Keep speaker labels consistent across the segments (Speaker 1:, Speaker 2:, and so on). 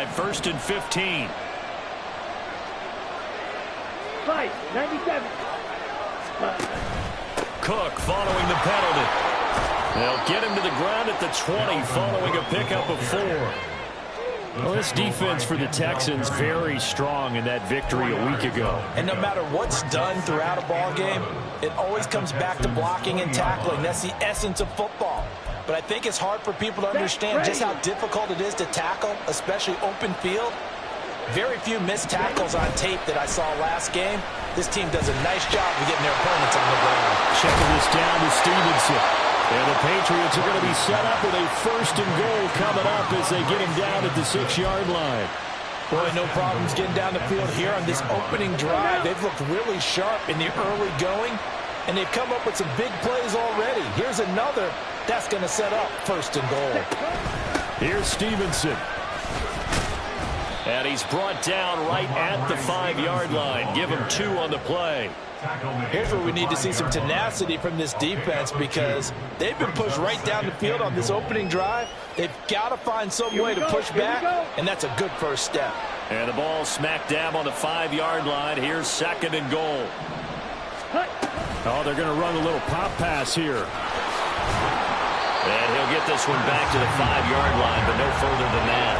Speaker 1: First and 15.
Speaker 2: Fight, 97.
Speaker 1: Cook following the penalty. They'll get him to the ground at the 20 following a pickup of 4. Well, this defense for the Texans very strong in that victory a week ago.
Speaker 3: And no matter what's done throughout a ball game, it always comes back to blocking and tackling. That's the essence of football. But I think it's hard for people to understand just how difficult it is to tackle, especially open field. Very few missed tackles on tape that I saw last game. This team does a nice job of getting their opponents on the ground.
Speaker 1: Checking this down to Stevenson. And the Patriots are going to be set up with a first and goal coming up as they get him down at the 6-yard line.
Speaker 3: Boy, no problems getting down the field here on this opening drive. They've looked really sharp in the early going, and they've come up with some big plays already. Here's another. That's going to set up first and goal.
Speaker 1: Here's Stevenson. And he's brought down right at the 5-yard line. Give him 2 on the play.
Speaker 3: Here's where we need to see some tenacity from this defense because they've been pushed right down the field on this opening drive. They've got to find some way to push back, and that's a good first step.
Speaker 1: And the ball smack dab on the 5-yard line. Here's second and goal. Oh, they're going to run a little pop pass here. And he'll get this one back to the 5-yard line, but no further than that.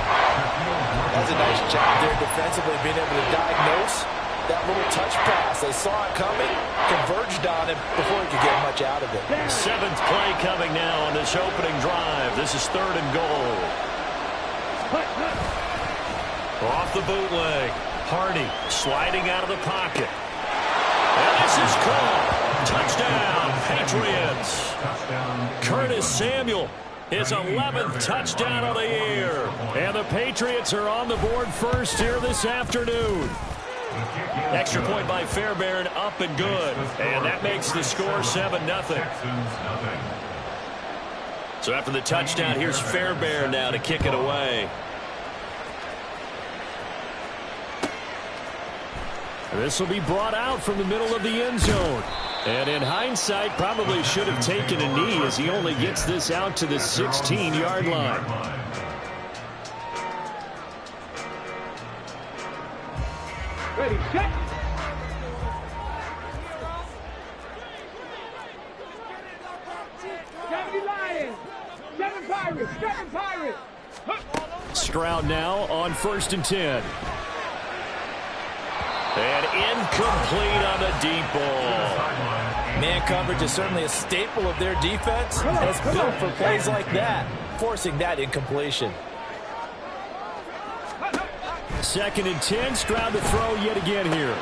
Speaker 3: That's a nice job there defensively, being able to diagnose that little touch pass. They saw it coming, converged on it before he could get much out of it.
Speaker 1: 7th play coming now on this opening drive. This is third and goal. Off the bootleg. Hardy sliding out of the pocket. And this is caught. Touchdown, Patriots. Curtis Samuel, his 11th touchdown of the year. And the Patriots are on the board first here this afternoon. Extra point by Fairbairn, up and good. And that makes the score 7-0. So after the touchdown, here's Fairbairn now to kick it away. This will be brought out from the middle of the end zone. And in hindsight, probably should have taken a knee as he only gets this out to the 16-yard line.
Speaker 2: Ready, set. Seven Lions, 7 Pirates, 7 Pirates.
Speaker 1: Stroud now on 1st and 10. And incomplete on the deep ball.
Speaker 3: Man coverage is certainly a staple of their defense. And it's built for plays like that, forcing that incompletion.
Speaker 1: 2nd and 10. Stroud to throw yet again here.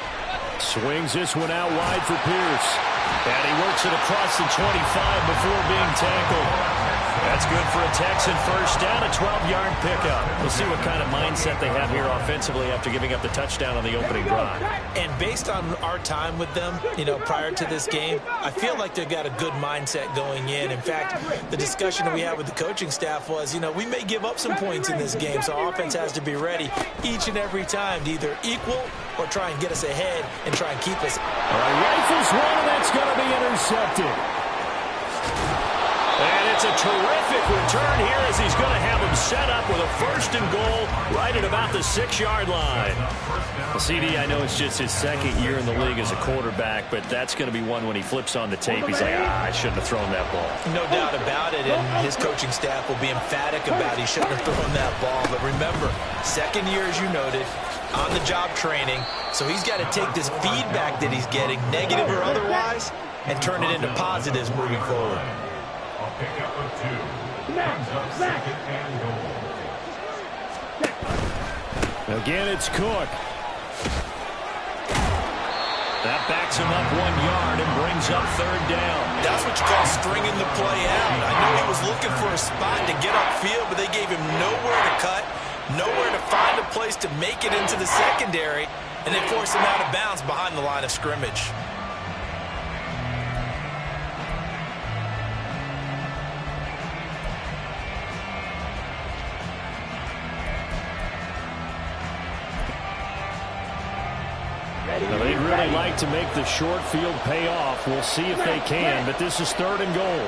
Speaker 1: Swings this one out wide for Pierce. And he works it across the 25 before being tackled. That's good for a Texan first down, a 12-yard pickup. We'll see what kind of mindset they have here offensively after giving up the touchdown on the opening drive.
Speaker 3: And based on our time with them, prior to this game, I feel like they've got a good mindset going in. In fact, the discussion that we had with the coaching staff was, we may give up some points in this game, so offense has to be ready each and every time to either equal or try and get us ahead and try and keep us.
Speaker 1: All right, rifles one, and that's going to be intercepted. And it's a terrific return here as he's going to have him set up with a first and goal right at about the 6-yard line. Well, CD, I know it's just his 2nd year in the league as a quarterback, but that's going to be one when he flips on the tape. He's like, I shouldn't have thrown that ball.
Speaker 3: No doubt about it, and his coaching staff will be emphatic about he shouldn't have thrown that ball. But remember, 2nd year, as you noted, on-the-job training, so he's got to take this feedback that he's getting, negative or otherwise, and turn it into positives moving forward.
Speaker 1: Again, it's Cook. That backs him up 1 yard and brings up 3rd down.
Speaker 3: That's what you call stringing the play out. I knew he was looking for a spot to get upfield, but they gave him nowhere to cut, nowhere to find a place to make it into the secondary, and they forced him out of bounds behind the line of scrimmage.
Speaker 1: Now, they'd really like to make the short field pay off. We'll see if they can, but this is 3rd and goal.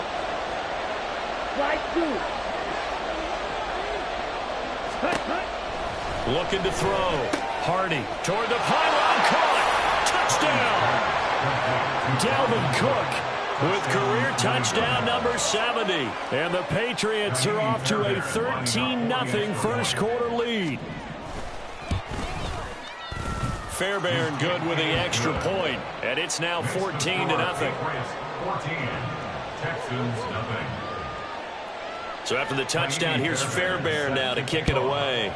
Speaker 1: Looking to throw. Hardy toward the pylon. Caught. Touchdown. Dalvin Cook with career touchdown number 70. And the Patriots are off to a 13-0 first quarter lead. Fairbairn good with the extra point, and it's now 14-0. So after the touchdown, here's Fairbairn now to kick it away.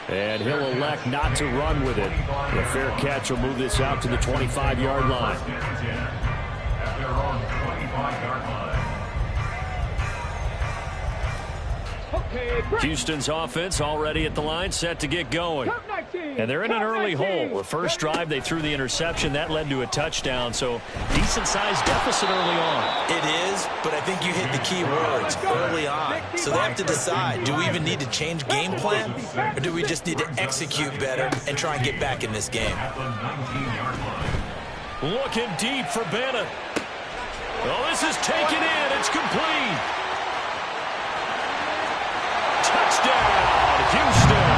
Speaker 1: And he'll elect not to run with it. The fair catch will move this out to the 25-yard line. Houston's offense already at the line, set to get going. And they're in an early hole. The first drive, they threw the interception. That led to a touchdown, so decent-sized deficit early on.
Speaker 3: It is, but I think you hit the key words, early on. So they have to decide, do we even need to change game plan, or do we just need to execute better and try and get back in this game?
Speaker 1: Looking deep for Bennett. Oh, this is taken in. It's complete. Touchdown, Houston.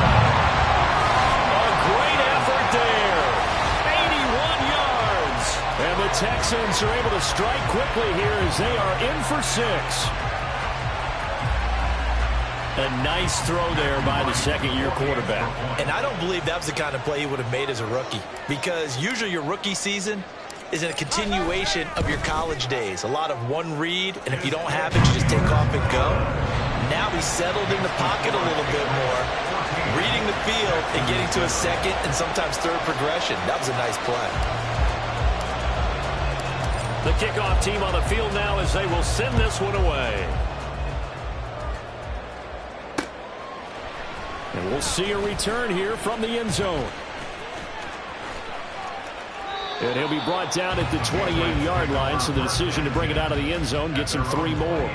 Speaker 1: A great effort there. 81 yards. And the Texans are able to strike quickly here as they are in for 6. A nice throw there by the second-year quarterback.
Speaker 3: And I don't believe that was the kind of play he would have made as a rookie, because usually your rookie season is a continuation of your college days. A lot of one read, and if you don't have it, you just take off and go. Now he's settled in the pocket a little bit more, reading the field and getting to a second and sometimes third progression. That was a nice play.
Speaker 1: The kickoff team on the field now as they will send this one away. And we'll see a return here from the end zone. And he'll be brought down at the 28-yard line, so the decision to bring it out of the end zone gets him 3 more.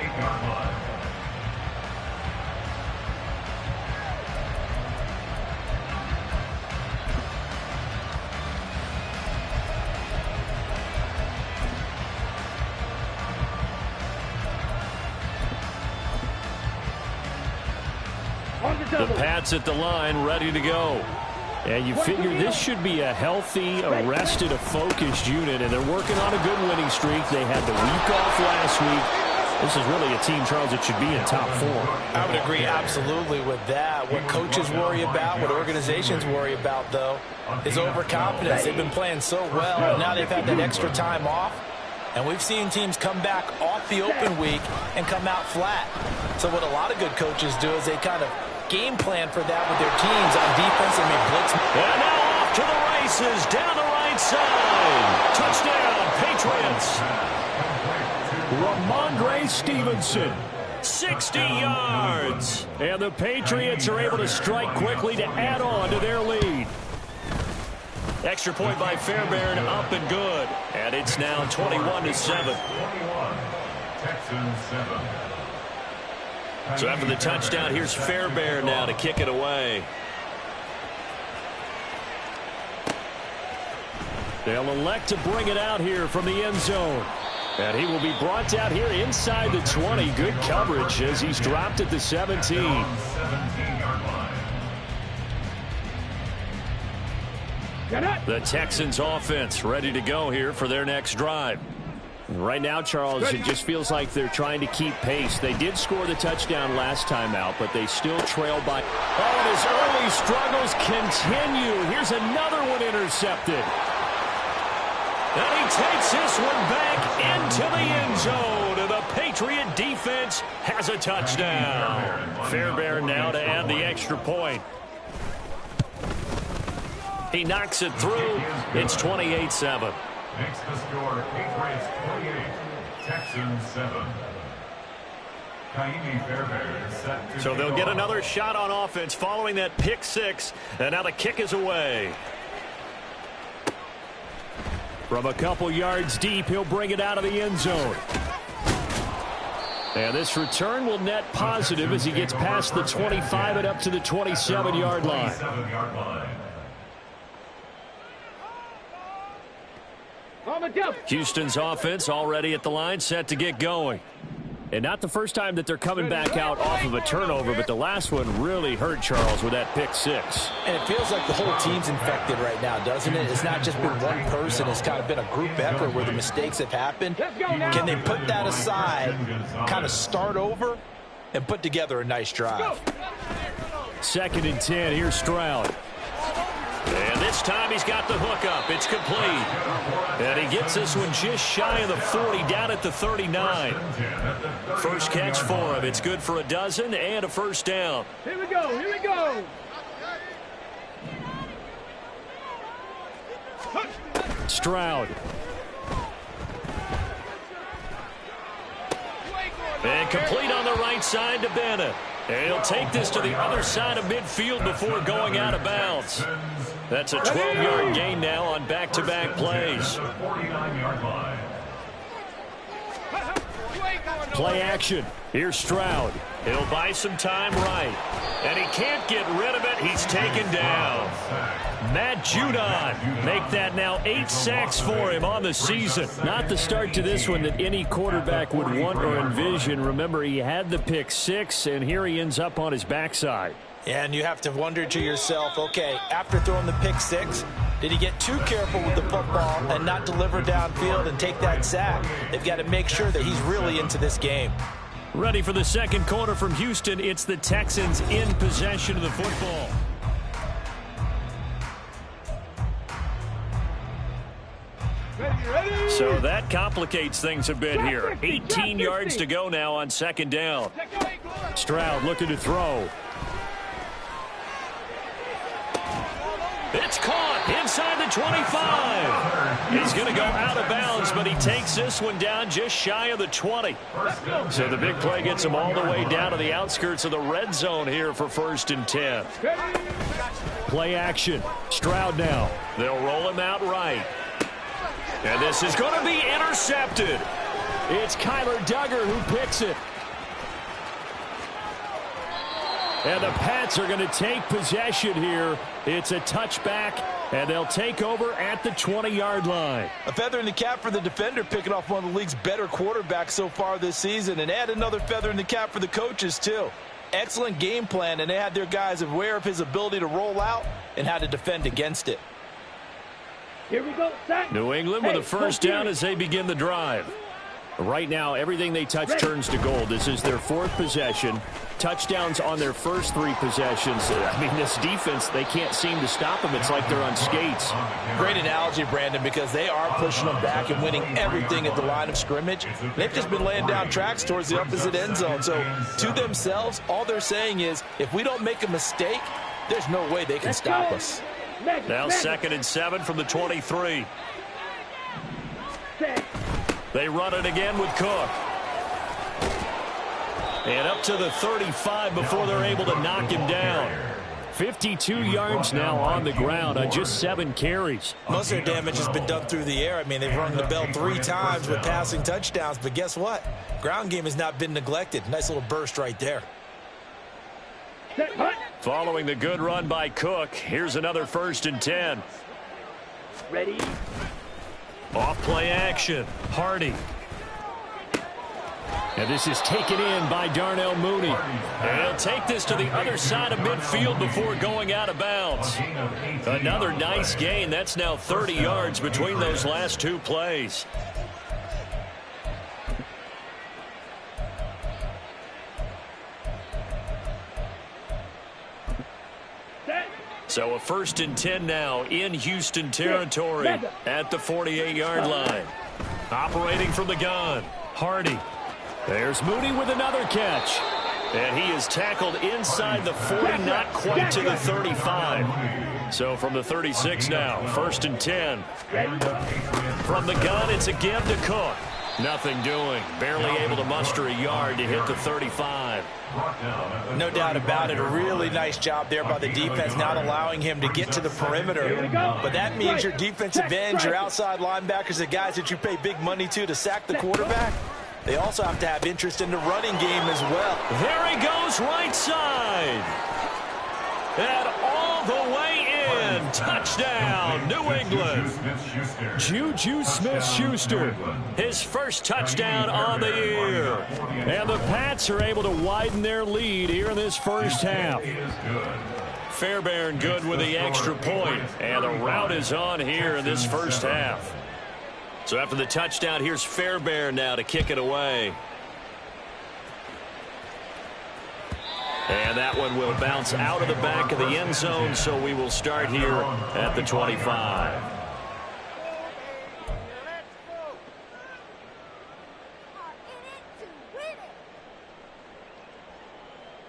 Speaker 1: The Pats at the line, ready to go. And you figure this should be a healthy, arrested, a focused unit, and they're working on a good winning streak. They had the week off last week. This is really a team, Charles, that should be in top 4.
Speaker 3: I would agree absolutely with that. What coaches worry about, what organizations worry about, though, is overconfidence. They've been playing so well, and now they've had that extra time off. And we've seen teams come back off the open week and come out flat. So what a lot of good coaches do is they kind of game plan for that with their teams on defense, and they blitz.
Speaker 1: And now off to the races, down the right side. Touchdown, Patriots. Ramondre Stevenson, 60 yards. And the Patriots are able to strike quickly to add on to their lead. Extra point by Fairbairn, up and good. And it's now 21-7.
Speaker 4: Texans 7.
Speaker 1: So after the touchdown, here's Fairbairn now to kick it away. They'll elect to bring it out here from the end zone. And he will be brought down here inside the 20. Good coverage as he's dropped at the 17. The Texans offense ready to go here for their next drive. Right now, Charles, it just feels like they're trying to keep pace. They did score the touchdown last time out, but they still trail by. Oh, and his early struggles continue. Here's another one intercepted. And he takes this one back into the end zone. And the Patriot defense has a touchdown. Fairbairn now to add the extra point. He knocks it through. It's 28-7.
Speaker 4: Makes the score Patriots 28, Texans 7.
Speaker 1: So they'll get another shot on offense following that pick 6. And now the kick is away. From a couple yards deep, he'll bring it out of the end zone. And this return will net positive as he gets past the 25 and up to the 27-yard line. Houston's offense already at the line, set to get going. And not the first time that they're coming back out off of a turnover, but the last one really hurt Charles with that pick six.
Speaker 3: And it feels like the whole team's infected right now, doesn't it? It's not just been one person. It's kind of been a group effort where the mistakes have happened. Can they put that aside, kind of start over, and put together a nice drive?
Speaker 1: 2nd and 10. Here's Stroud. And this time he's got the hook up. It's complete. And he gets this one just shy of the 40, down at the 39. First catch for him. It's good for a dozen and a first down.
Speaker 2: Here we go. Here we go.
Speaker 1: Stroud. And complete on the right side to Bennett. And he'll take this to the other side of midfield before going out of bounds. That's a 12-yard gain now on back-to-back plays. Play action. Here's Stroud. He'll buy some time right. And he can't get rid of it. He's taken down. Matt Judon make that now 8 sacks for him on the season. Not the start to this one that any quarterback would want or envision. Remember, he had the pick six, and here he ends up on his backside.
Speaker 3: And you have to wonder to yourself, okay, after throwing the pick six, did he get too careful with the football and not deliver downfield and take that sack? They've got to make sure that he's really into this game.
Speaker 1: Ready for the second quarter from Houston. It's the Texans in possession of the football. So that complicates things a bit here. 18 yards to go now on second down. Stroud looking to throw. It's caught inside the 25. He's going to go out of bounds, but he takes this one down just shy of the 20. So the big play gets him all the way down to the outskirts of the red zone here for 1st and 10. Play action. Stroud now. They'll roll him out right. And this is going to be intercepted. It's Kyler Duggar who picks it. And the Pats are going to take possession here. It's a touchback, and they'll take over at the 20-yard line.
Speaker 3: A feather in the cap for the defender, picking off one of the league's better quarterbacks so far this season, and add another feather in the cap for the coaches, too. Excellent game plan, and they had their guys aware of his ability to roll out and how to defend against it.
Speaker 2: Here we go, set.
Speaker 1: New England with a first down as they begin the drive. Right now, everything they touch turns to gold. This is their 4th possession. Touchdowns on their first 3 possessions. I mean, this defense, they can't seem to stop them. It's like they're on skates.
Speaker 3: Great analogy, Brandon, because they are pushing them back and winning everything at the line of scrimmage. They've just been laying down tracks towards the opposite end zone. So, to themselves, all they're saying is, if we don't make a mistake, there's no way they can stop us.
Speaker 1: Now 2nd and 7 from the 23. They run it again with Cook. And up to the 35 before they're able to knock him down. 52 yards now on the ground on just 7 carries.
Speaker 3: Most of their damage has been done through the air. I mean, they've rung the bell 3 times with passing touchdowns. But guess what? Ground game has not been neglected. Nice little burst right there.
Speaker 1: Following the good run by Cook, here's another 1st and 10.
Speaker 2: Ready.
Speaker 1: Off play action. Hardy. And this is taken in by Darnell Mooney. And he'll take this to the other side of midfield before going out of bounds. Another nice gain. That's now 30 yards between those last 2 plays. So a 1st and 10 now in Houston territory at the 48-yard line. Operating from the gun, Hardy. There's Mooney with another catch. And he is tackled inside the 40, not quite to the 35. So from the 36 now, 1st and 10. From the gun, it's a give to Cook. Nothing doing. Barely able to muster a yard to hit the 35.
Speaker 3: No doubt about it. A really nice job there by the defense, not allowing him to get to the perimeter. But that means your defensive ends, your outside linebackers, the guys that you pay big money to sack the quarterback, they also have to have interest in the running game as well.
Speaker 1: There he goes, right side. And all the way in. Touchdown, New England. Juju Smith-Schuster, his first touchdown on the year. And the Pats are able to widen their lead here in this first half. Fairbairn good with the extra point, and the route is on here in this first half. So after the touchdown, here's Fairbairn now to kick it away. And that one will bounce out of the back of the end zone, so we will start here at the 25.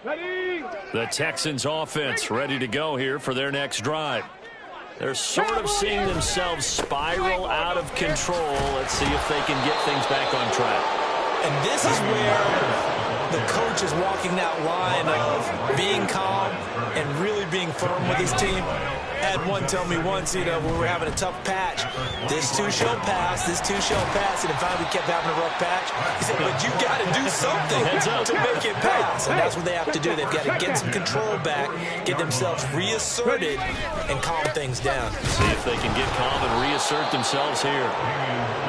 Speaker 2: Ready?
Speaker 1: The Texans offense ready to go here for their next drive. They're sort of seeing themselves spiral out of control. Let's see if they can get things back on track.
Speaker 3: And this is where the coach is walking that line of being calm and really being firm with his team. I had one tell me once, when we were having a tough patch, this too shall pass, this too shall pass, and finally we kept having a rough patch. He said, but you got to do something to make it pass, and that's what they have to do. They've got to get some control back, get themselves reasserted, and calm things down.
Speaker 1: See if they can get calm and reassert themselves here.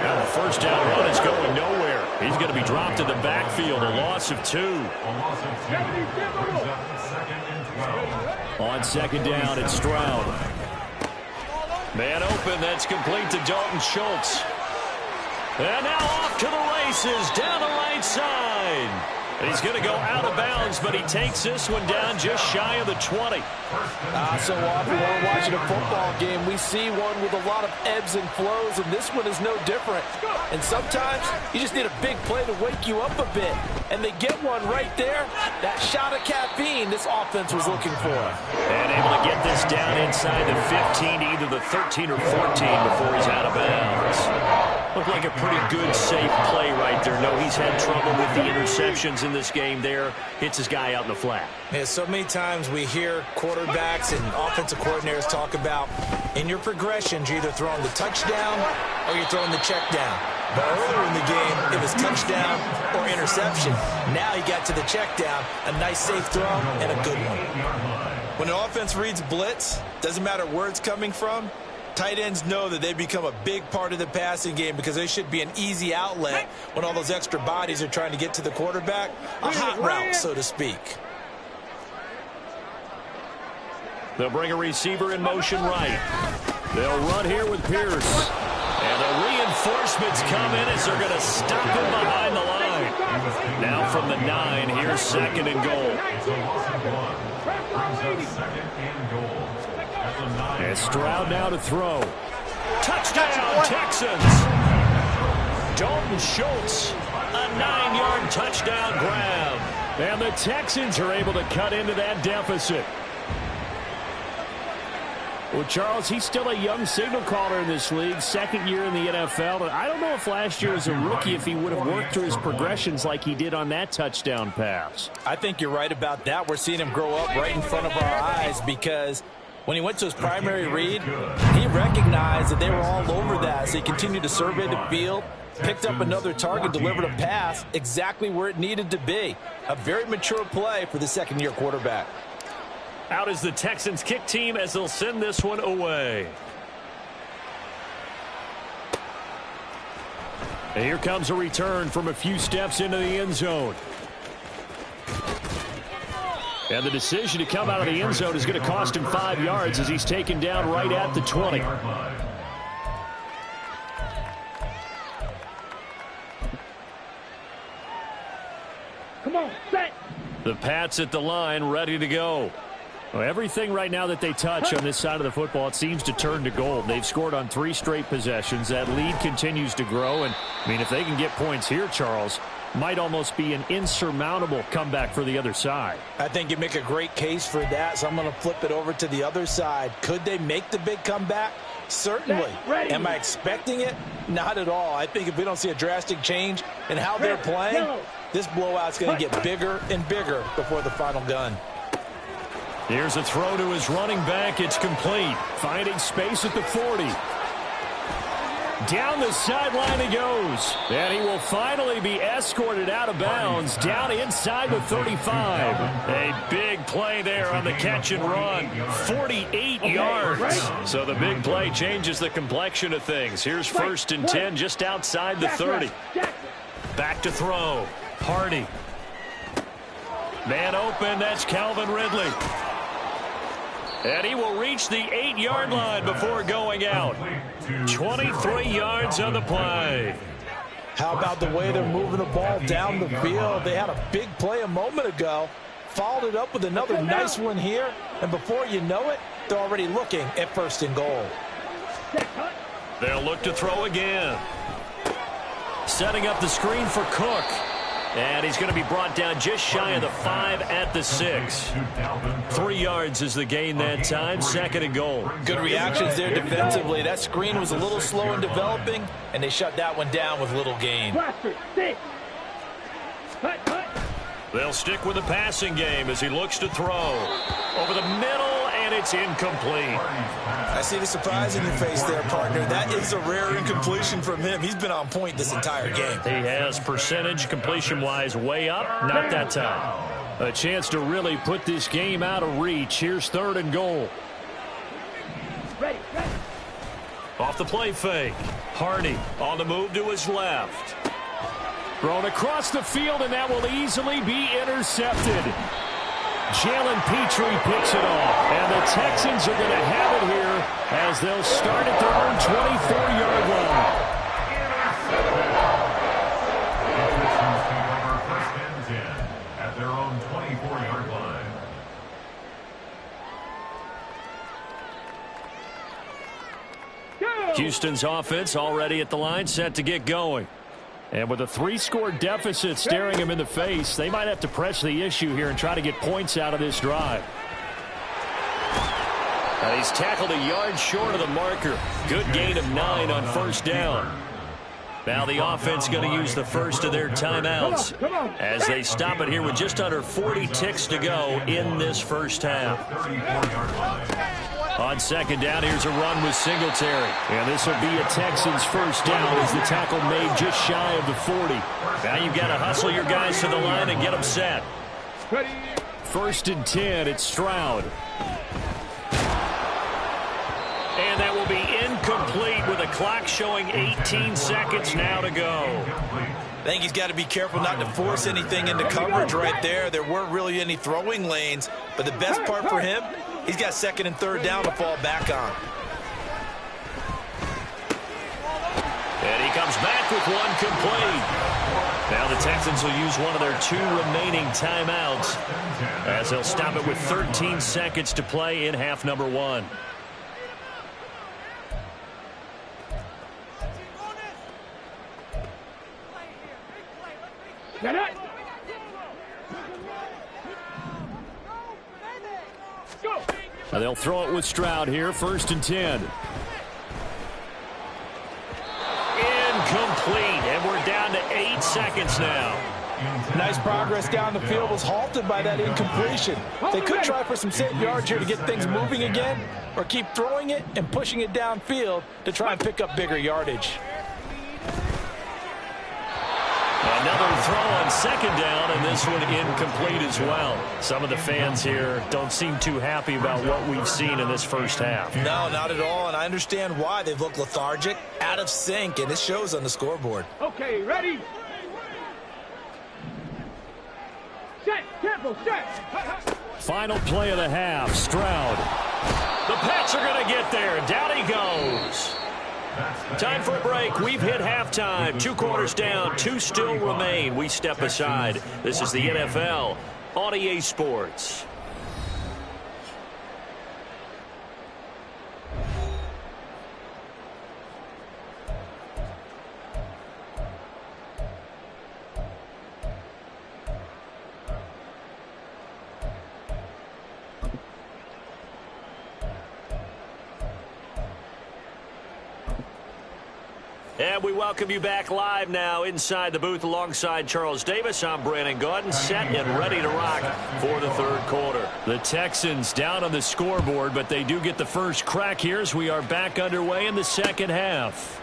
Speaker 1: Now the first down run is going nowhere. He's going to be dropped in the backfield, a loss of 2. On second down, it's Stroud. Man open, that's complete to Dalton Schultz. And now off to the races, down the right side. And he's going to go out of bounds, but he takes this one down just shy of the 20.
Speaker 5: So often when we're watching a football game, we see one with a lot of ebbs and flows, and this one is no different. And sometimes you just need a big play to wake you up a bit. And they get one right there. That shot of caffeine this offense was looking for.
Speaker 1: And able to get this down inside the 15, either the 13 or 14 before he's out of bounds. Looked like a pretty good, safe play right there. No, he's had trouble with the interceptions in this game there. Hits his guy out in the flat.
Speaker 3: Yeah, so many times we hear quarterbacks and offensive coordinators talk about in your progressions, you're either throwing the touchdown or you're throwing the check down. But earlier in the game, it was touchdown or interception. Now he got to the check down, a nice safe throw and a good one. When an offense reads blitz, doesn't matter where it's coming from, tight ends know that they become a big part of the passing game because they should be an easy outlet when all those extra bodies are trying to get to the quarterback. A hot route, so to speak.
Speaker 1: They'll bring a receiver in motion right. They'll run here with Pierce. And the reinforcements come in as they're going to stop him behind the line. Now from the 9, here's second and goal. And Stroud now to throw. Touchdown, Texans! Dalton Schultz, a 9-yard touchdown grab. And the Texans are able to cut into that deficit. Well, Charles, he's still a young signal caller in this league, second year in the NFL. But I don't know if last year as a rookie, if he would have worked through his progressions like he did on that touchdown pass.
Speaker 3: I think you're right about that. We're seeing him grow up right in front of our eyes because when he went to his primary read, he recognized that they were all over that. So he continued to survey the field, picked up another target, delivered a pass exactly where it needed to be. A very mature play for the second-year quarterback.
Speaker 1: Out is the Texans kick team as they'll send this one away. And here comes a return from a few steps into the end zone. And the decision to come out of the end zone is going to cost him 5 yards as he's taken down right at the 20.
Speaker 2: Come on, set.
Speaker 1: The Pats at the line, ready to go. Well, everything right now that they touch on this side of the football, it seems to turn to gold. They've scored on 3 straight possessions. That lead continues to grow. And, I mean, if they can get points here, Charles, might almost be an insurmountable comeback for the other side.
Speaker 3: I think you make a great case for that, so I'm going to flip it over to the other side. Could they make the big comeback? Certainly. Am I expecting it? Not at all. I think if we don't see a drastic change in how they're playing, this blowout's going to get bigger and bigger before the final gun.
Speaker 1: Here's a throw to his running back. It's complete. Finding space at the 40. Down the sideline he goes. And he will finally be escorted out of bounds down inside the 35. A big play there on the catch and run. 48 yards. So the big play changes the complexion of things. Here's 1st and 10 just outside the 30. Back to throw. Hardy. Man open. That's Calvin Ridley. And he will reach the 8-yard line before going out. 23 yards on the play.
Speaker 3: How about the way they're moving the ball down the field? They had a big play a moment ago. Followed it up with another nice one here. And before you know it, they're already looking at 1st and goal.
Speaker 1: They'll look to throw again. Setting up the screen for Cook. And he's going to be brought down just shy of the 5 at the 6. 3 yards is the gain that time. 2nd and goal.
Speaker 3: Good reactions there defensively. That screen was a little slow in developing, and they shut that one down with little gain.
Speaker 1: They'll stick with the passing game as he looks to throw. Over the middle, and it's incomplete.
Speaker 3: I see the surprise in your face there, partner. That is a rare incompletion from him. He's been on point this entire game.
Speaker 1: He has percentage completion-wise way up. Not that time. A chance to really put this game out of reach. Here's 3rd and goal. Off the play fake. Hardy on the move to his left. Thrown across the field, and that will easily be intercepted. Jalen Petrie picks it off, and the Texans are going to have it here as they'll start at their own 24-yard line.
Speaker 4: At their own 24-yard line.
Speaker 1: Houston's offense already at the line, set to get going. And with a 3-score deficit staring him in the face, they might have to press the issue here and try to get points out of this drive. And he's tackled a yard short of the marker. Good gain of 9 on 1st down. Now the offense going to use the first of their timeouts as they stop it here with just under 40 ticks to go in this first half. On 2nd down, here's a run with Singletary. And this will be a Texans 1st down as the tackle made just shy of the 40. Now you've got to hustle your guys to the line and get them set. 1st and 10, it's Stroud. And that will be incomplete with a clock showing 18 seconds now to go.
Speaker 3: I think he's got to be careful not to force anything into coverage right there. There weren't really any throwing lanes, but the best part for him, he's got 2nd and 3rd down to fall back on.
Speaker 1: And he comes back with one complete. Now the Texans will use one of their 2 remaining timeouts as they'll stop it with 13 seconds to play in half number 1.
Speaker 2: Get it! Go!
Speaker 1: Now they'll throw it with Stroud here, 1st and 10. Incomplete, and we're down to 8 seconds now.
Speaker 3: Nice progress down the field was halted by that incompletion. They could try for some safe yards here to get things moving again, or keep throwing it and pushing it downfield to try and pick up bigger yardage.
Speaker 1: Another throw on 2nd down, and this one incomplete as well. Some of the fans here don't seem too happy about what we've seen in this first half.
Speaker 3: No, not at all, and I understand why. They've looked lethargic, out of sync, and it shows on the scoreboard.
Speaker 2: Okay, ready? Set, careful, set.
Speaker 1: Final play of the half, Stroud. The Pats are going to get there. Down he goes. Time for a break. We've hit halftime. 2 quarters down, 2 still remain. We step aside. This is the NFL on EA Sports. And we welcome you back live now inside the booth alongside Charles Davis. I'm Brandon Gaudin, set and ready to rock for the 3rd quarter. The Texans down on the scoreboard, but they do get the first crack here as we are back underway in the 2nd half.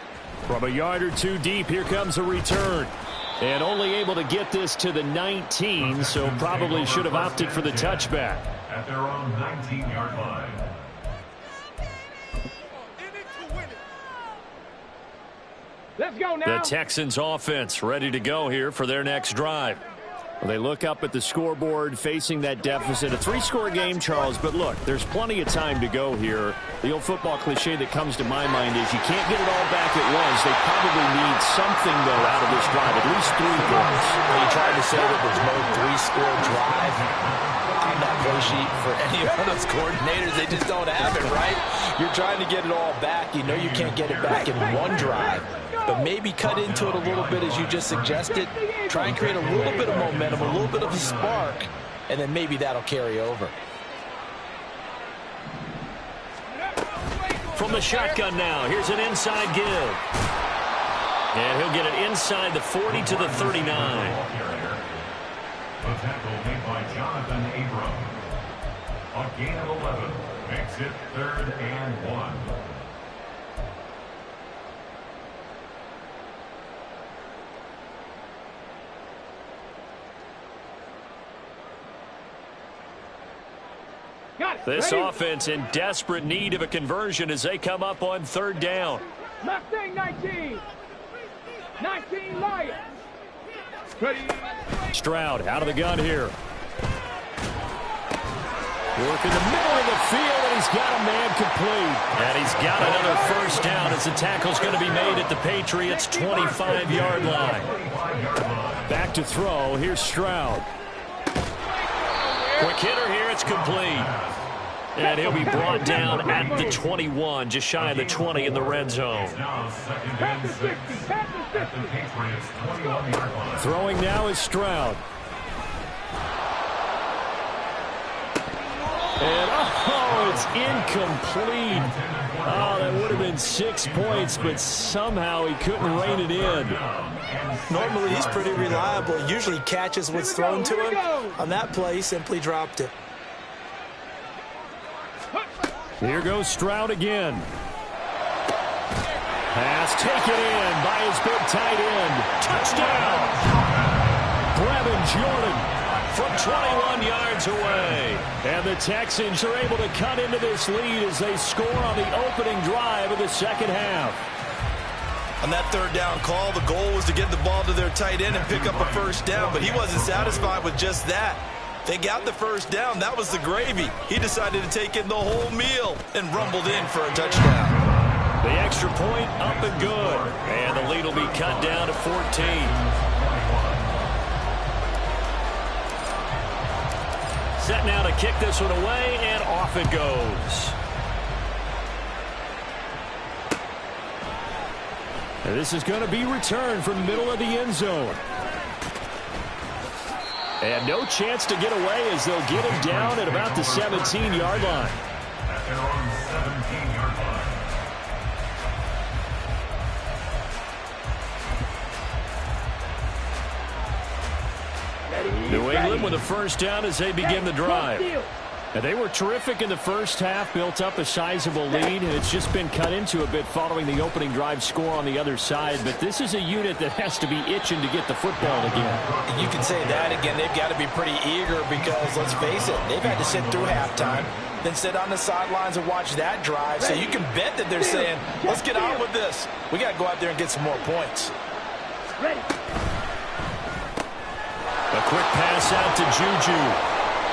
Speaker 1: From a yard or two deep, here comes a return. And only able to get this to the 19, so probably should have opted for the touchback.
Speaker 4: At their own 19-yard line.
Speaker 2: Let's go now.
Speaker 1: The Texans offense ready to go here for their next drive. Well, they look up at the scoreboard facing that deficit. A 3-score game, Charles, but look, there's plenty of time to go here. The old football cliche that comes to my mind is you can't get it all back at once. They probably need something, though, out of this drive, at least 3 points.
Speaker 3: Are you trying to say that there's no 3-score drive on that play sheet for any of those coordinators? They just don't have it, right? You're trying to get it all back. You know you can't get it back in one drive. But maybe cut into it a little bit as you just suggested. Try and create a little bit of momentum, a little bit of a spark, and then maybe that'll carry over.
Speaker 1: From the shotgun now, here's an inside give. And he'll get it inside the 40 to the 39.
Speaker 4: The tackle made by Jonathan Abram. A gain of 11 makes it 3rd and 1.
Speaker 1: This offense in desperate need of a conversion as they come up on 3rd down.
Speaker 2: Mustang 19. 19 Lions. Ready.
Speaker 1: Stroud out of the gun here. Work in the middle of the field, and he's got a man complete. And he's got another 1st down as the tackle's going to be made at the Patriots' 25-yard line. Back to throw. Here's Stroud. Quick hitter here. It's complete. And he'll be brought down at the 21, just shy of the 20 in the red zone. Throwing now is Stroud. And, oh, it's incomplete. Oh, that would have been 6 points, but somehow he couldn't rein it in.
Speaker 3: Normally, he's pretty reliable. Usually catches what's thrown to him. On that play, he simply dropped it.
Speaker 1: Here goes Stroud again. Pass taken in by his big tight end. Touchdown! Brevin Jordan from 21 yards away. And the Texans are able to cut into this lead as they score on the opening drive of the 2nd half.
Speaker 3: On that 3rd down call, the goal was to get the ball to their tight end and pick up a 1st down, but he wasn't satisfied with just that. They got the 1st down. That was the gravy. He decided to take in the whole meal and rumbled in for a touchdown.
Speaker 1: The extra point up and good. And the lead will be cut down to 14. Set now to kick this one away, and off it goes. And this is going to be returned from the middle of the end zone. And no chance to get away as they'll get him down at about the 17-yard line.
Speaker 4: At their own 17-yard line.
Speaker 1: New England with a 1st down as they begin the drive. And they were terrific in the 1st half, built up a sizable lead, and it's just been cut into a bit following the opening drive score on the other side. But this is a unit that has to be itching to get the football again.
Speaker 3: You can say that again. They've got to be pretty eager because, let's face it, they've had to sit through halftime, then sit on the sidelines and watch that drive. So you can bet that they're saying, let's get on with this. We got to go out there and get some more points.
Speaker 2: Ready.
Speaker 1: A quick pass out to Juju.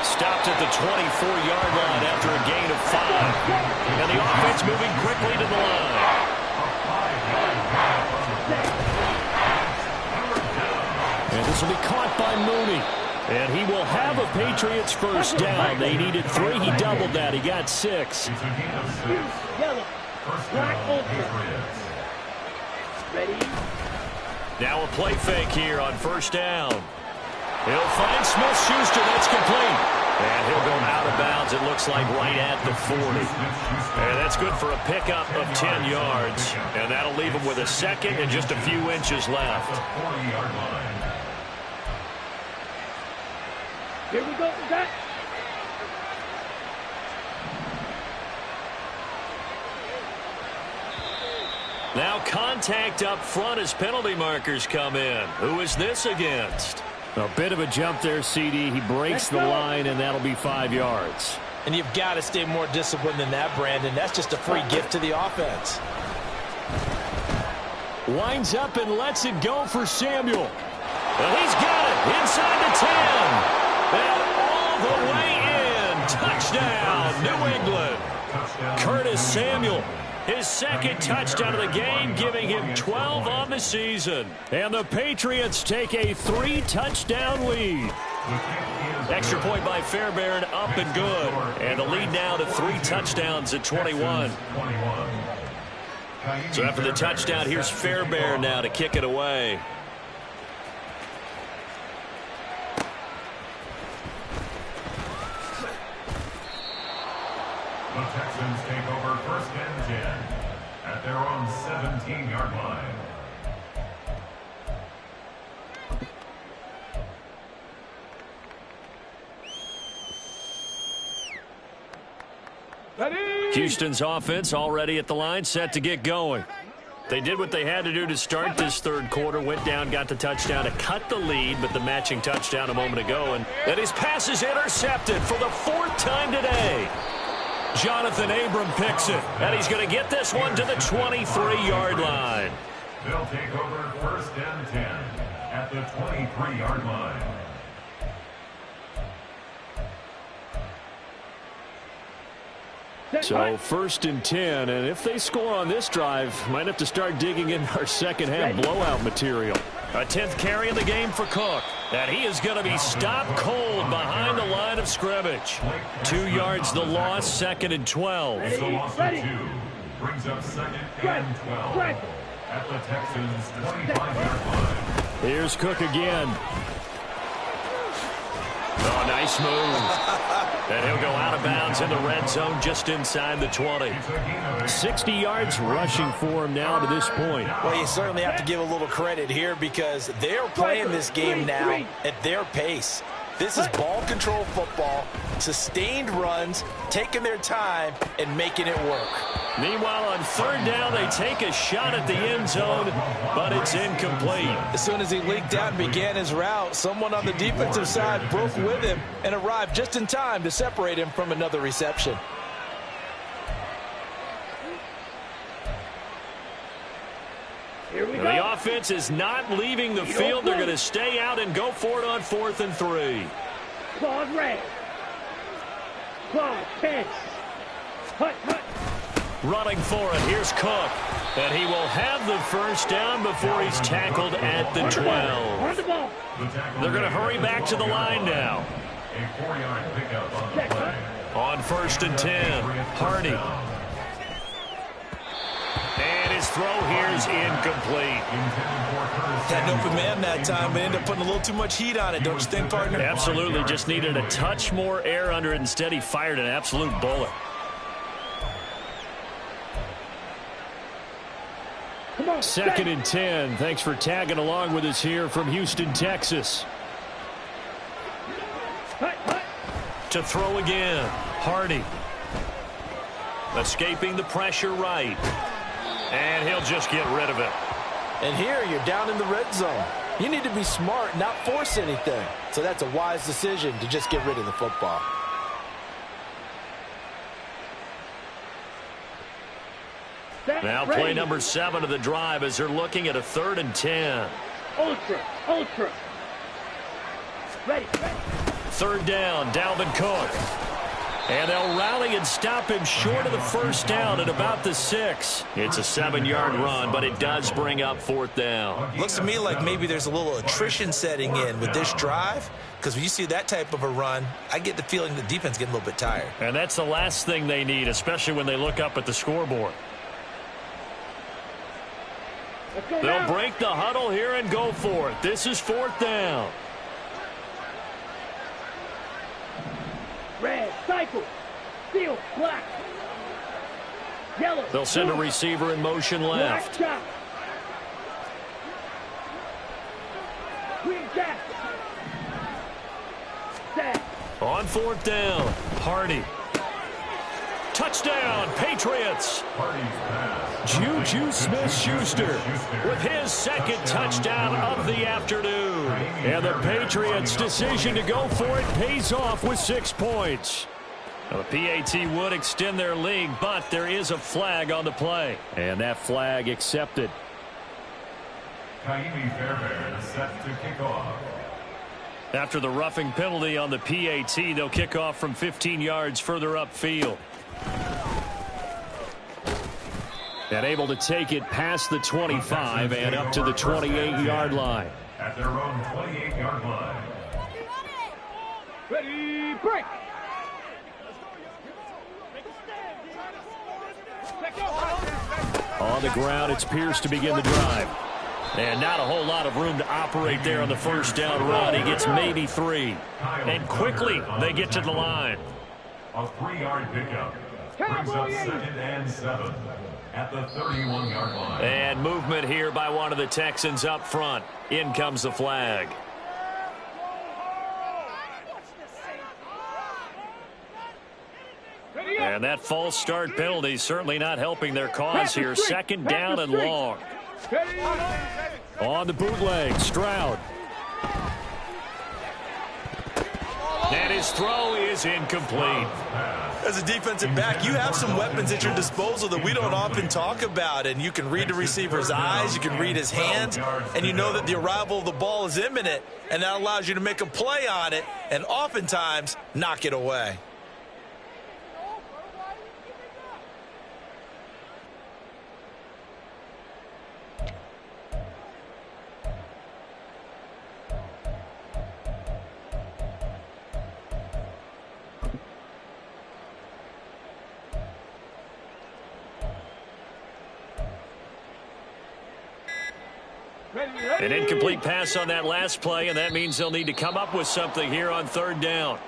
Speaker 1: Stopped at the 24-yard line after a gain of 5. And the offense moving quickly to the line. And this will be caught by Mooney. And he will have a Patriots 1st down. They needed 3. He doubled that. He got 6.
Speaker 2: Yellow. Black Patriots. Ready.
Speaker 1: Now a play fake here on 1st down. He'll find Smith-Schuster. That's complete. And he'll go out of bounds, it looks like, right at the 40. And that's good for a pickup of 10 yards. And that'll leave him with a 2nd and just a few inches left.
Speaker 2: Here we go, Zach.
Speaker 1: Now contact up front as penalty markers come in. Who is this against?
Speaker 6: A bit of a jump there, CD. He breaks the line, and that'll be 5 yards.
Speaker 3: And you've got to stay more disciplined than that, Brandon. That's just a free gift to the offense.
Speaker 6: Winds up and lets it go for Samuel.
Speaker 1: And he's got it inside the 10. And all the way in. Touchdown, New England. Curtis Samuel, his second touchdown of the game, giving him 12 on the season.
Speaker 6: And the Patriots take a 3-touchdown lead.
Speaker 1: Extra point by Fairbairn, up and good. And the lead now to 3 touchdowns at 21. So after the touchdown, here's Fairbairn now to kick it away.
Speaker 4: The Texans take over 1st and 10 at their own 17-yard line.
Speaker 1: Houston's offense already at the line, set to get going. They did what they had to do to start this third quarter, went down, got the touchdown to cut the lead, but the matching touchdown a moment ago, and then his pass is intercepted for the 4th time today. Jonathan Abram picks it, and he's going to get this one to the 23-yard line.
Speaker 4: They'll take over 1st and 10 at the 23-yard line.
Speaker 6: So 1st and 10, and if they score on this drive, might have to start digging in our second-half blowout material.
Speaker 1: A 10th carry in the game for Cook, and he is going to be stopped cold behind the line of scrimmage. 2 yards the loss, 2nd and 12.
Speaker 4: It's a loss of 2. Brings up 2nd and 12 at the Texans' 25-yard line.
Speaker 6: Here's Cook again.
Speaker 1: Oh, nice move. And he'll go out of bounds in the red zone just inside the 20.
Speaker 6: 60 yards rushing for him now to this point.
Speaker 3: Well, you certainly have to give a little credit here because they're playing this game now at their pace. This is ball control football, sustained runs, taking their time, and making it work.
Speaker 1: Meanwhile, on 3rd down, they take a shot at the end zone, but it's incomplete.
Speaker 3: As soon as he leaked out and began his route, someone on the defensive side broke with him and arrived just in time to separate him from another reception.
Speaker 1: The offense is not leaving the field. They're going to stay out and go for it on 4th and 3.
Speaker 2: Claws red. Claws 10. Hut, hut.
Speaker 1: Running for it, here's Cook. And he will have the 1st down before he's tackled at the 12. They're going to hurry back to the line now.
Speaker 4: A 4-yard pickup on the play.
Speaker 1: On 1st and 10, Hardy. And his throw here is incomplete.
Speaker 3: Had an open man that time, but ended up putting a little too much heat on it, don't you think, partner?
Speaker 1: Absolutely, just needed a touch more air under it. Instead, he fired an absolute bullet.
Speaker 6: Second and 10. Thanks for tagging along with us here from Houston, Texas.
Speaker 1: To throw again, Hardy. Escaping the pressure right. And he'll just get rid of it.
Speaker 3: And here you're down in the red zone. You need to be smart, not force anything. So that's a wise decision to just get rid of the football.
Speaker 1: Now play number 7 of the drive as they're looking at a 3rd and 10.
Speaker 2: Ultra. Ready.
Speaker 1: 3rd down, Dalvin Cook. And they'll rally and stop him short of the 1st down at about the 6. It's a 7-yard run, but it does bring up 4th down.
Speaker 3: Looks to me like maybe there's a little attrition setting in with this drive, because when you see that type of a run, I get the feeling the defense getting a little bit tired.
Speaker 1: And that's the last thing they need, especially when they look up at the scoreboard. They'll break the huddle here and go for it. This is 4th down.
Speaker 2: Red, cycle, steel, black, yellow.
Speaker 1: They'll send a receiver in motion left.
Speaker 2: Green jack. Set.
Speaker 1: On 4th down, Hardy. Touchdown, Patriots. Juju Smith-Schuster with his second touchdown of the afternoon. And the Patriots' decision to go for it pays off with 6 points. Now, the PAT would extend their lead, but there is a flag on the play. And that flag accepted.
Speaker 4: Kaimi Fairbairn set to kick off.
Speaker 1: After the roughing penalty on the PAT, they'll kick off from 15 yards further upfield. And able to take it past the 25 and up to the 28-yard line.
Speaker 4: At their own 28-yard line.
Speaker 2: Ready, break.
Speaker 1: On the ground, it's Pierce to begin the drive. And not a whole lot of room to operate there on the first down run. He gets maybe 3. And quickly, they get to the line.
Speaker 4: A 3-yard pickup. Brings up 2nd and 7 at the 31-yard line.
Speaker 1: And movement here by one of the Texans up front. In comes the flag. And that false start penalty certainly not helping their cause here. 2nd down and long. On the bootleg, Stroud. And his throw is incomplete.
Speaker 3: As a defensive back, you have some weapons at your disposal that we don't often talk about. And you can read the receiver's eyes, you can read his hands, and you know that the arrival of the ball is imminent. And that allows you to make a play on it and oftentimes knock it away.
Speaker 1: An incomplete pass on that last play, and that means they'll need to come up with something here on 3rd down.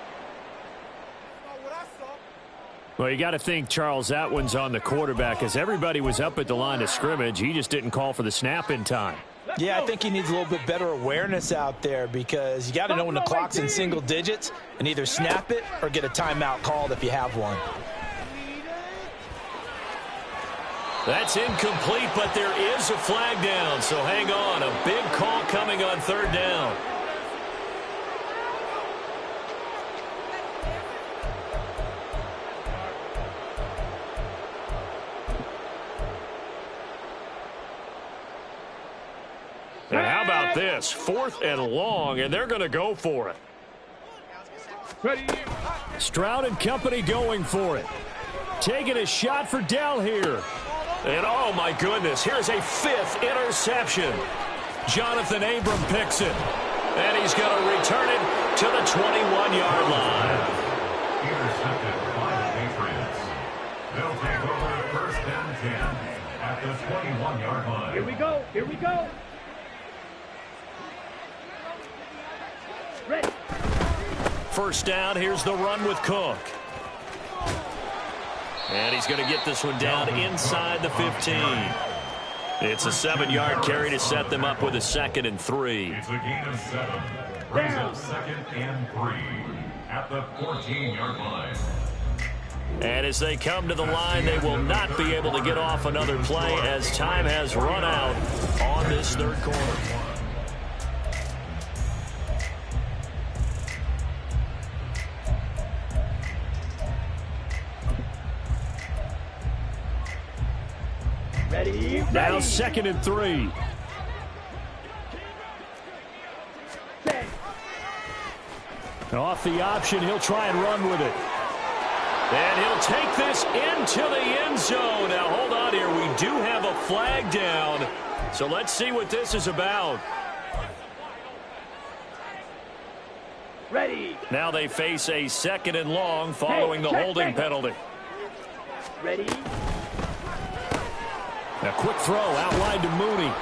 Speaker 1: Well, you got to think, Charles, that one's on the quarterback, as everybody was up at the line of scrimmage. He just didn't call for the snap in time.
Speaker 3: Yeah, I think he needs a little bit better awareness out there, because you got to know when the clock's in single digits and either snap it or get a timeout called if you have one.
Speaker 1: That's incomplete, but there is a flag down, so hang on. A big call coming on 3rd down. And how about this? 4th and long, and they're going to go for it. Stroud and company going for it. Taking a shot for Dell here. And, oh, my goodness, here's a 5th interception. Jonathan Abram picks it. And he's going to return it to the 21-yard line.
Speaker 4: Intercepted by the Patriots. They'll take over 1st and 10 at the 21-yard line.
Speaker 2: Here we go. Here we go. Ready.
Speaker 1: First down, here's the run with Cook. And he's going to get this one down inside the 15. It's a 7-yard carry to set them up with a 2nd and 3.
Speaker 4: It's a gain of 7. Brings up 2nd and 3 at the 14-yard line.
Speaker 1: And as they come to the line, they will not be able to get off another play as time has run out on this 3rd quarter.
Speaker 2: Ready.
Speaker 1: Now 2nd and 3. Off the option, he'll try and run with it. And he'll take this into the end zone. Now hold on here, we do have a flag down. So let's see what this is about.
Speaker 2: Ready.
Speaker 1: Now they face a 2nd and long following the holding penalty.
Speaker 2: Ready.
Speaker 1: A quick throw outlined to Mooney.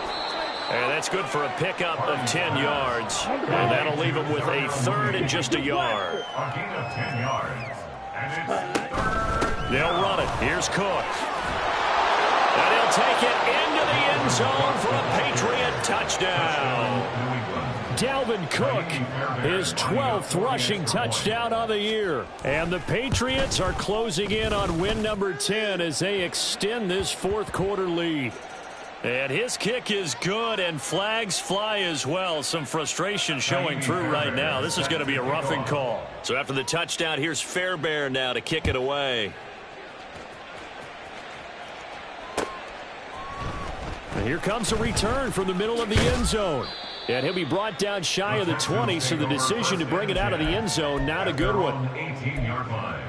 Speaker 1: And that's good for a pickup of 10 yards. And that'll leave him with a 3rd and just a yard.
Speaker 4: A gain of 10 yards. And it's 3rd.
Speaker 1: They'll run it. Here's Cook. And he'll take it into the end zone for a Patriot touchdown.
Speaker 6: Dalvin Cook, his 12th rushing touchdown on the year. And the Patriots are closing in on win number 10 as they extend this fourth quarter lead. And his kick is good, and flags fly as well. Some frustration showing through right now. This is going to be a roughing call. So after the touchdown, here's Fairbairn now to kick it away. And here comes a return from the middle of the end zone. And he'll be brought down shy of the 20, so the decision to bring it out of the end zone, not a good one.
Speaker 4: 18-yard line.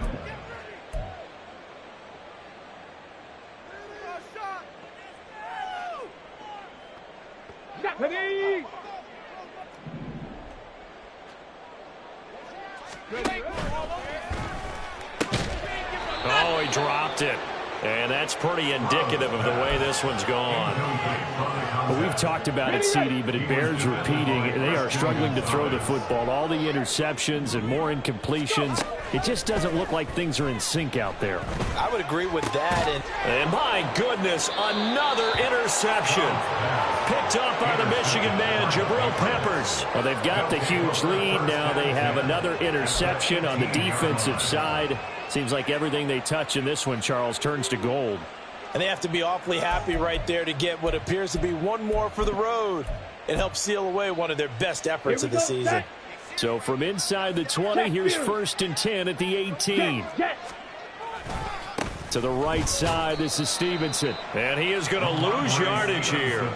Speaker 1: Oh, he dropped it. And that's pretty indicative of the way this one's gone.
Speaker 6: Well, we've talked about it, CD, but it bears repeating. They are struggling to throw the football. All the interceptions and more incompletions. It just doesn't look like things are in sync out there.
Speaker 3: I would agree with that.
Speaker 1: And my goodness, another interception. Picked up by the Michigan man, Jabril Peppers.
Speaker 6: Well, they've got the huge lead. Now they have another interception on the defensive side. Seems like everything they touch in this one, Charles, turns to gold.
Speaker 3: And they have to be awfully happy right there to get what appears to be one more for the road. It helps seal away one of their best efforts of the season.
Speaker 6: So from inside the 20, here's 1st and 10 at the 18. To the right side, this is Stevenson.
Speaker 1: And he is going to lose yardage here.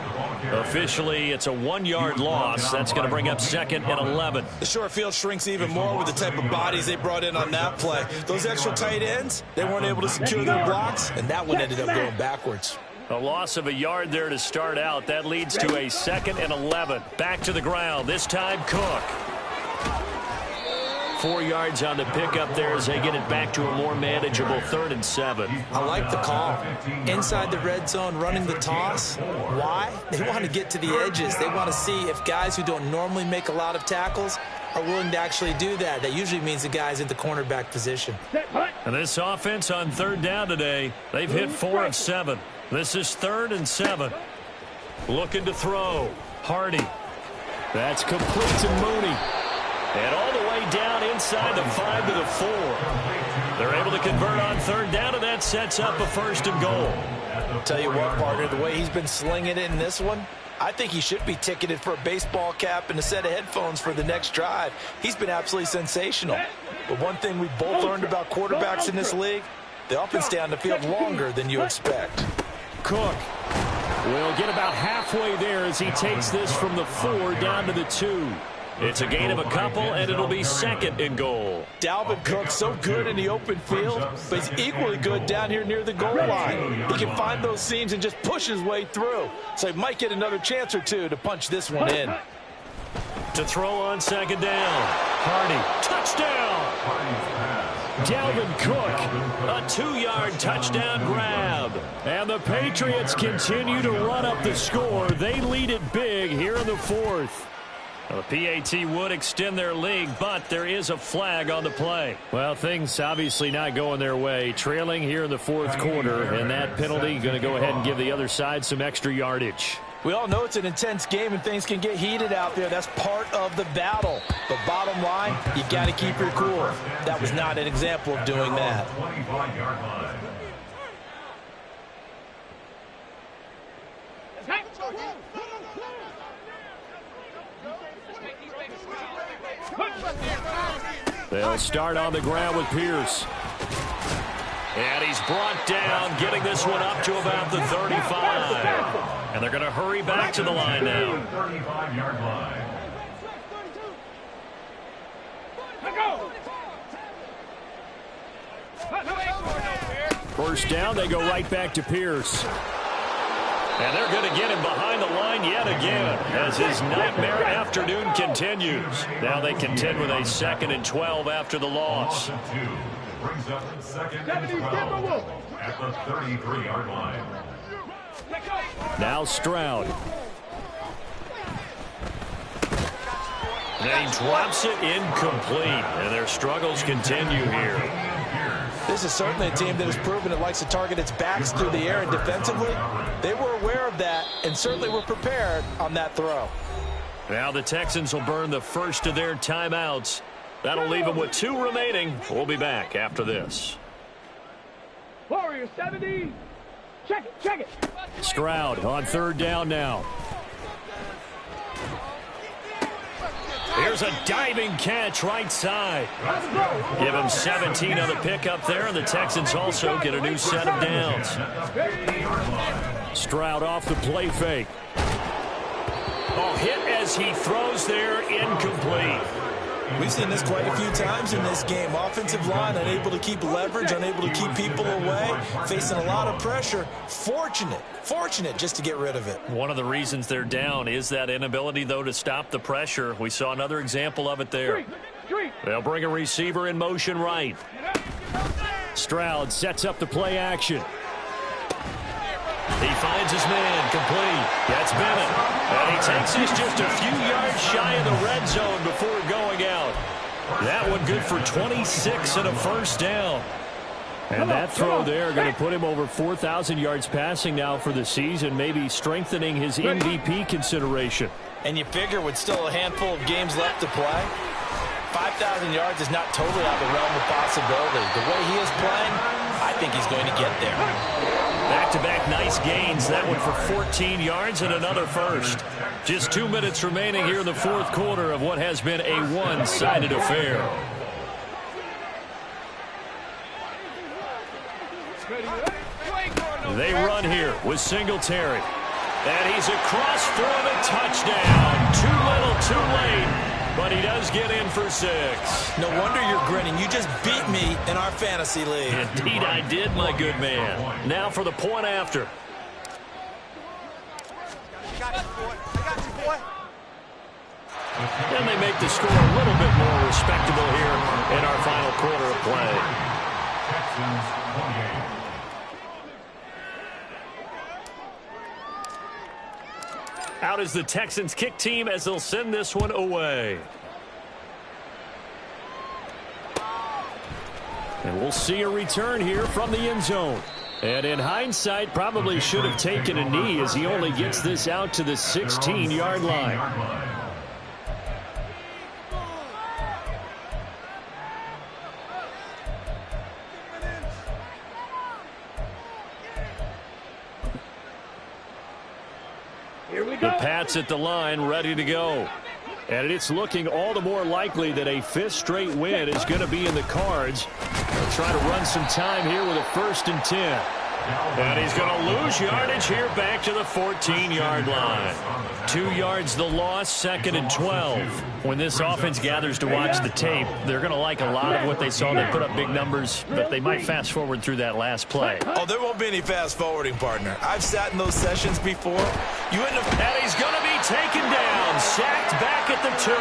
Speaker 1: Officially, it's a 1-yard loss. That's going to bring up 2nd and 11.
Speaker 3: The short field shrinks even more with the type of bodies they brought in on that play. Those extra tight ends, they weren't able to secure their blocks, and that one ended up going backwards.
Speaker 1: A loss of a yard there to start out. That leads to a 2nd and 11. Back to the ground. This time, Cook. 4 yards on the pickup there as they get it back to a more manageable 3rd and 7.
Speaker 3: I like the call. Inside the red zone, running the toss. Why? They want to get to the edges. They want to see if guys who don't normally make a lot of tackles are willing to actually do that. That usually means the guy's in the cornerback position.
Speaker 1: And this offense on 3rd down today, they've hit 4 of 7. This is 3rd and 7. Looking to throw. Hardy.
Speaker 6: That's complete to Mooney.
Speaker 1: And all the way down inside the 5 to the 4. They're able to convert on 3rd down, and that sets up a 1st and goal.
Speaker 3: I'll tell you what, partner, the way he's been slinging it in this one, I think he should be ticketed for a baseball cap and a set of headphones for the next drive. He's been absolutely sensational. But one thing we've both learned about quarterbacks in this league, they often stay on the field longer than you expect.
Speaker 6: Cook will get about halfway there as he takes this from the 4 down to the 2.
Speaker 1: It's a gain of a couple, and it'll be 2nd and goal.
Speaker 3: Dalvin Cook so good in the open field, but he's equally good down here near the goal line. He can find those seams and just push his way through. So he might get another chance or two to punch this one in.
Speaker 1: To throw on 2nd down. Hardy. Touchdown!
Speaker 6: Dalvin Cook.
Speaker 1: A 2-yard touchdown grab.
Speaker 6: And the Patriots continue to run up the score. They lead it big here in the 4th.
Speaker 1: Well, the PAT would extend their lead, but there is a flag on the play.
Speaker 6: Well, things obviously not going their way. Trailing here in the 4th quarter, and that penalty going to go ahead and give the other side some extra yardage.
Speaker 3: We all know it's an intense game and things can get heated out there. That's part of the battle. But bottom line, you got to keep your cool. That was not an example of doing that.
Speaker 4: 25-yard line.
Speaker 6: They'll start on the ground with Pierce.
Speaker 1: And he's brought down, getting this one up to about the 35. And they're going to hurry back to the line now.
Speaker 4: 35-yard line.
Speaker 6: First down, they go right back to Pierce.
Speaker 1: And they're going to get him behind the line yet again as his nightmare afternoon continues. Now they contend with a 2nd and 12 after the loss.
Speaker 4: Brings up 2nd and 12 at the 33-yard line.
Speaker 6: Now Stroud.
Speaker 1: And he drops it incomplete. And their struggles continue here.
Speaker 3: This is certainly a team that has proven it likes to target its backs through the air, and defensively, they were aware of that and certainly were prepared on that throw.
Speaker 1: Now the Texans will burn the first of their timeouts. That'll leave them with 2 remaining. We'll be back after this.
Speaker 2: Warrior 70. Check it, check it.
Speaker 6: Stroud on 3rd down now. Here's a diving catch right side. Give him 17 on the pickup there, and the Texans also get a new set of downs. Stroud off the play fake. Oh, hit as he throws there, incomplete.
Speaker 3: We've seen this quite a few times in this game. Offensive line unable to keep leverage, unable to keep people away, facing a lot of pressure. Fortunate just to get rid of it.
Speaker 1: One of the reasons they're down is that inability, though, to stop the pressure. We saw another example of it there. They'll bring a receiver in motion right.
Speaker 6: Stroud sets up the play action.
Speaker 1: He finds his man, complete. That's Bennett. And he takes this just a few yards shy of the red zone before going out. That one good for 26 and a first down.
Speaker 6: And that throw there going to put him over 4,000 yards passing now for the season, maybe strengthening his MVP consideration.
Speaker 3: And you figure with still a handful of games left to play, 5,000 yards is not totally out of the realm of possibility. The way he is playing, I think he's going to get there.
Speaker 1: Back-to-back nice gains. That one for 14 yards and another first. Just 2 minutes remaining here in the 4th quarter of what has been a one-sided affair. They run here with Singletary. And he's across for the touchdown. Too little, too late. But he does get in for 6.
Speaker 3: No wonder you're grinning. You just beat me in our fantasy league.
Speaker 1: Indeed I did, my good man. Now for the point after. And they make the score a little bit more respectable here in our final quarter of play.
Speaker 4: Texans 28.
Speaker 1: Out is the Texans kick team as they'll send this one away.
Speaker 6: And we'll see a return here from the end zone. And in hindsight, probably should have taken a knee as he only gets this out to the 16-yard line. The Pats at the line, ready to go. And it's looking all the more likely that a 5th straight win is going to be in the cards. They'll try to run some time here with a 1st and 10. And he's going to lose yardage here back to the 14-yard line. 2 yards the loss, 2nd and 12. When this offense gathers to watch the tape, they're going to like a lot of what they saw. They put up big numbers, but they might fast forward through that last play.
Speaker 3: Oh, there won't be any fast forwarding, partner. I've sat in those sessions before. You wouldn't have...
Speaker 1: And he's going to be taken down, sacked back at the 2.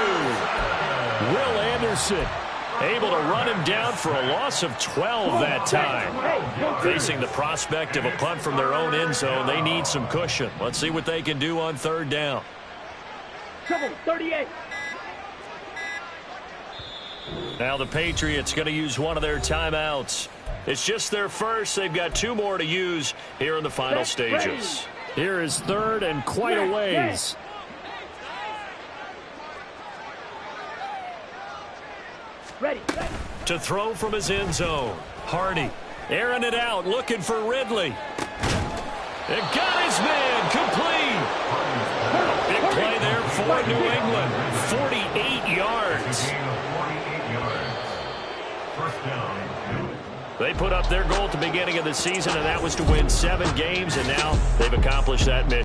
Speaker 6: Will Anderson able to run him down for a loss of 12 that time. Facing the prospect of a punt from their own end zone, they need some cushion. Let's see what they can do on 3rd down.
Speaker 2: Trouble, 38.
Speaker 6: Now the Patriots going to use one of their timeouts. It's just their first. They've got 2 more to use here in the final stages. Here is 3rd and quite a ways.
Speaker 2: Ready.
Speaker 1: To throw from his end zone. Hardy airing it out, looking for Ridley. It got his man, complete. Big play there for New England. 48 yards. They put up their goal at the beginning of the season, and that was to win 7 games, and now they've accomplished that mission.